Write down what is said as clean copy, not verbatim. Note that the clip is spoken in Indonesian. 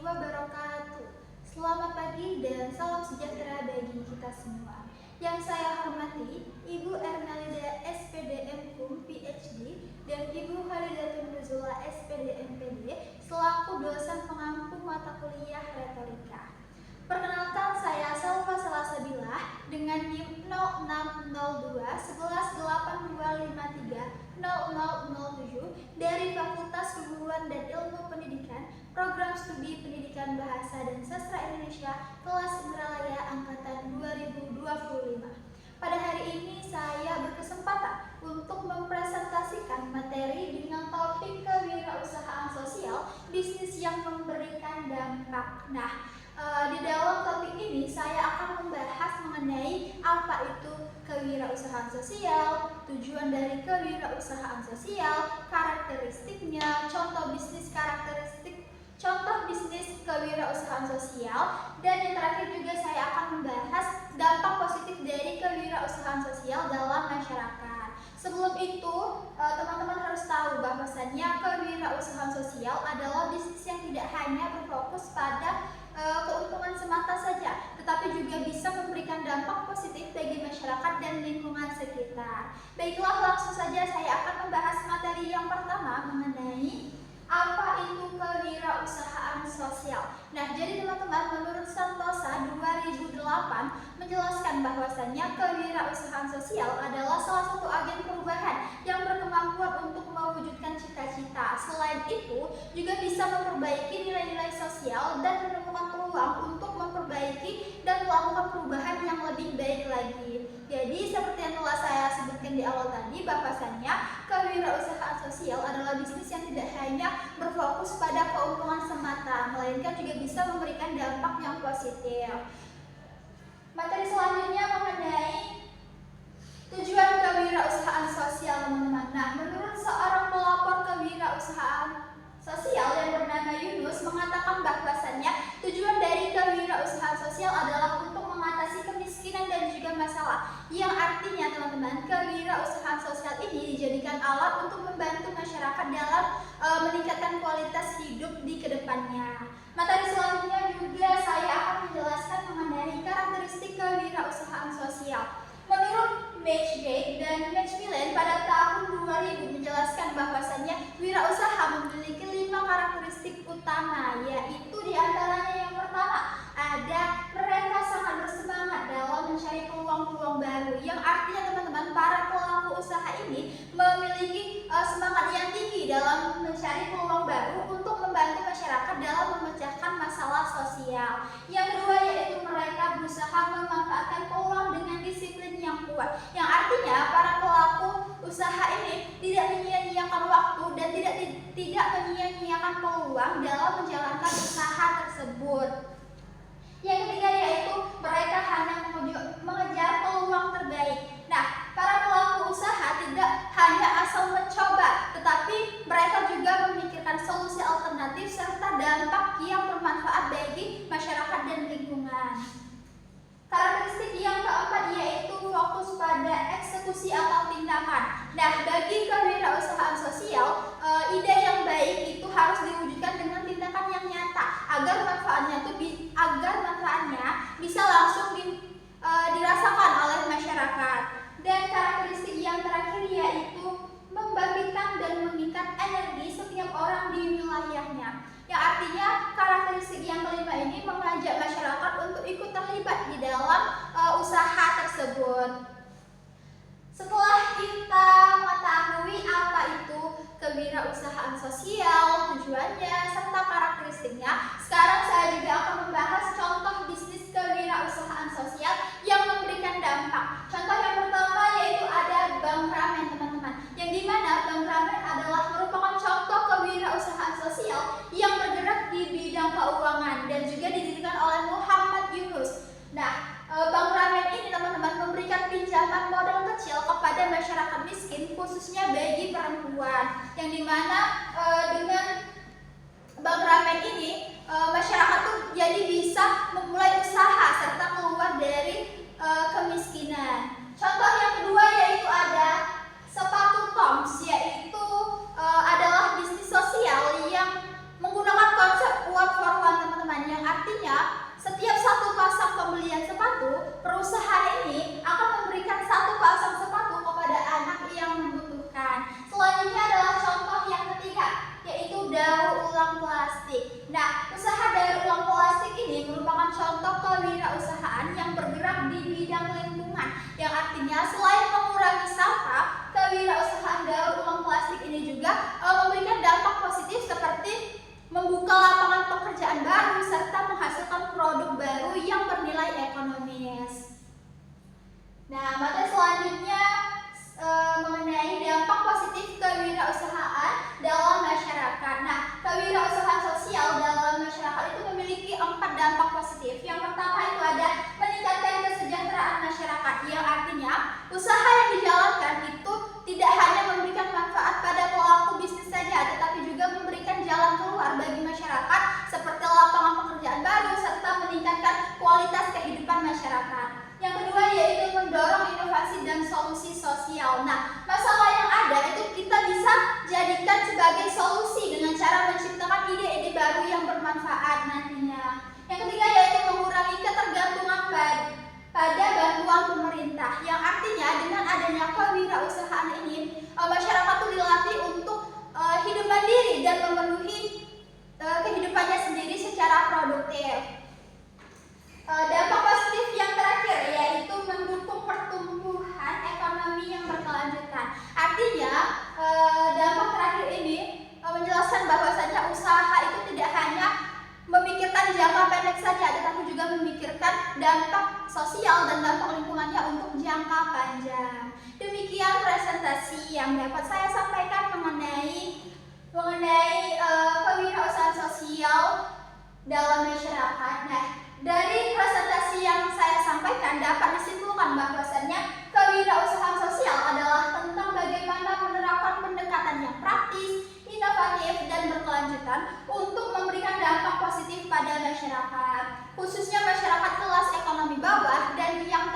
wabarakatuh. Selamat pagi dan salam sejahtera bagi kita semua. Yang saya hormati Ibu Ernalida SPD MHum PhD dan Ibu Khalidatun Nuzula SPD MPD selaku dosen pengampu mata kuliah retorika. Perkenalkan, saya Salva Salasabilah dengan NIM 0602 118253 0007 dari Fakultas Keguruan dan Ilmu Pendidikan, Program Studi Pendidikan Bahasa dan Sastra Indonesia, kelas Indralaya Angkatan 2025. Pada hari ini saya berkesempatan untuk mempresentasikan materi dengan topik kewirausahaan sosial, bisnis yang memberikan dampak. Di dalam topik ini saya akan membahas mengenai apa itu kewirausahaan sosial, tujuan dari kewirausahaan sosial, karakteristiknya, contoh bisnis kewirausahaan sosial, dan yang terakhir juga saya akan membahas dampak positif dari kewirausahaan sosial dalam masyarakat. Sebelum itu, teman-teman harus tahu bahwasannya kewirausahaan sosial adalah bisnis yang tidak hanya berfokus pada keuntungan semata saja, tetapi juga bisa memberikan dampak positif bagi masyarakat dan lingkungan sekitar. Baiklah, langsung saja saya akan membahas materi yang pertama mengenai apa itu kewirausahaan sosial. Jadi teman-teman, menurut Santosa 2008 menjelaskan bahwasannya kewirausahaan sosial adalah salah satu agen perubahan yang berkemampuan untuk mewujudkan cita-cita. Selain itu, juga bisa memperbaiki nilai-nilai sosial dan menemukan peluang untuk memperbaiki dan melakukan perubahan yang lebih baik lagi. Jadi seperti yang telah saya sebutkan di awal tadi, bahwasannya kewirausahaan sosial adalah bisnis yang tidak hanya berfokus pada keuntungan semata, melainkan juga bisa memberikan dampak yang positif. Materi selanjutnya mengenai tujuan kewirausahaan sosial, teman-teman. Menurut seorang pelapor kewirausahaan sosial yang bernama Yunus mengatakan bahwasannya tujuan dari kewirausahaan sosial adalah untuk mengatasi kemiskinan dan juga masalah, yang artinya teman-teman, kewirausahaan sosial ini dijadikan alat untuk membantu masyarakat dalam meningkatkan kualitas hidup di kedepannya. Materi selanjutnya juga saya akan menjelaskan mengenai karakteristik kewirausahaan sosial. Menurut Matchgate dan Macmillan pada tahun 2000 menjelaskan bahwasannya wirausaha memiliki 5 karakteristik utama, yaitu diantaranya yang pertama, ada mereka sangat bersemangat dalam mencari peluang-peluang baru, yang artinya teman-teman, para pelaku usaha ini memiliki semangat yang tinggi dalam mencari peluang baru untuk membantu masyarakat dalam memecahkan masalah sosial. Yang kedua, yaitu mereka berusaha memanfaatkan peluang dengan disiplin yang kuat, yang artinya para pelaku usaha ini tidak menyia-nyiakan waktu dan tidak menyia-nyiakan peluang dalam menjalankan usaha tersebut. Yang ketiga, yaitu mereka hanya mengejar peluang terbaik. Para pelaku usaha tidak hanya asal mencoba, tetapi mereka juga memikirkan solusi alternatif serta dampak yang bermanfaat bagi masyarakat dan lingkungan. Karakteristik yang keempat yaitu fokus pada eksekusi atau tindakan. Bagi kewirausahaan sosial, ide yang baik itu harus diwujudkan dengan tindakan yang nyata agar manfaatnya bisa langsung dirasakan oleh masyarakat. Dan karakteristik yang terakhir yaitu membangkitkan dan mengikat energi setiap orang di wilayahnya, yang artinya karakteristik yang kelima ini mengajak masyarakat untuk ikut terlibat di dalam usaha tersebut. Setelah kita mengetahui apa itu kewirausahaan sosial, tujuannya, serta karakteristiknya, sekarang saya juga akan membahas contoh bisnis kewirausahaan sosial yang memberikan dampak. Contoh yang pertama yaitu ada Bank Ramen, teman-teman, yang dimana Bank Ramen adalah merupakan contoh kewirausahaan sosial yang bergerak di bidang keuangan dan juga didirikan oleh Muhammad Yunus. Bank Ramen ini teman-teman memberikan pinjaman modal kecil kepada masyarakat miskin, khususnya bagi perempuan, yang dimana dengan Bank Ramen ini masyarakat tuh jadi bisa memulai usaha serta keluar dari kemiskinan. Contoh yang kedua yaitu ada sepatu Toms, yaitu adalah bisnis sosial yang menggunakan konsep one for one, teman-teman. dampak positif. Yang pertama itu ada meningkatkan kesejahteraan masyarakat, yang artinya usaha yang dijalankan itu tidak hanya memberikan manfaat pada pelaku bisnis saja, tetapi juga memberikan jalan keluar bagi masyarakat seperti lapangan pekerjaan baru serta meningkatkan kualitas kehidupan masyarakat. Yang kedua yaitu mendorong inovasi dan solusi sosial. Nah, masalah yang ada itu kita bisa jadikan sebagai solusi dengan cara menciptakan ide-ide baru yang bermanfaat nantinya. Yang ketiga yaitu mengurangi ketergantungan pada bantuan pemerintah, yang artinya dengan adanya kewirausahaan ini masyarakat itu dilatih untuk hidup mandiri dan memenuhi kehidupannya sendiri secara produktif. Dampak positif yang terakhir yaitu mendukung pertumbuhan ekonomi yang berkelanjutan. Artinya dampak terakhir ini menjelaskan bahwasanya usaha itu tidak hanya memikirkan jangka pendek saja, tetapi juga memikirkan dampak sosial dan dampak lingkungannya untuk jangka panjang. Demikian presentasi yang dapat saya sampaikan mengenai kewirausahaan sosial dalam masyarakat. Nah, dari presentasi yang saya sampaikan dapat disimpulkan bahwasannya kewirausahaan sosial adalah tentang bagaimana menerapkan pendekatan yang praktis, inovatif, dan berkelanjutan untuk memberikan dampak positif pada masyarakat, khususnya masyarakat kelas ekonomi bawah dan yang